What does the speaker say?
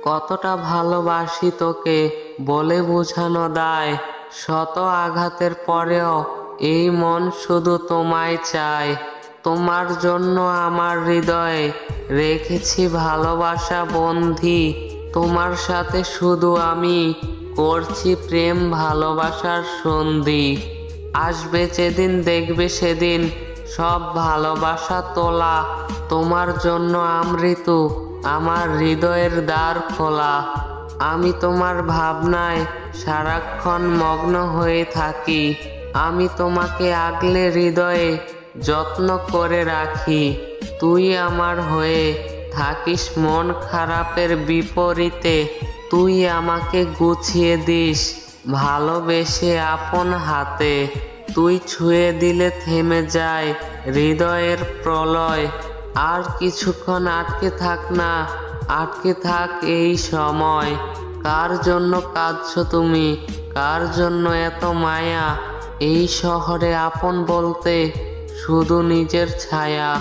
কতটা ভালোবাসি তোকে বলে বোঝানো দায়। শত আঘাতের পরেও এই মন শুধু তোমায় চায়। তোমার জন্য আমার হৃদয়ে রেখেছি ভালোবাসা বন্ধি। তোমার সাথে শুধু আমি করছি প্রেম ভালোবাসার সন্ধি। আসবে যেদিন দেখবে সেদিন সব ভালোবাসা তোলা। তোমার জন্য আমৃত্যু আমার হৃদয়ের দ্বার খোলা। আমি তোমার ভাবনায় সারাক্ষণ মগ্ন হয়ে থাকি। আমি তোমাকে আগলে হৃদয়ে যত্ন করে রাখি। তুই আমার হয়ে থাকিস মন খারাপের বিপরীতে। তুই আমাকে গুছিয়ে দিস ভালোবেসে আপন হাতে। তুই ছুঁয়ে দিলে থেমে যায় হৃদয়ের প্রলয়। আর কিছুক্ষণ আটকে থাক না, আটকে থাক এই সময়। কার জন্য কাঁদছো তুমি, কার জন্য এত মায়া? এই শহরে আপন বলতে শুধু নিজের ছায়া।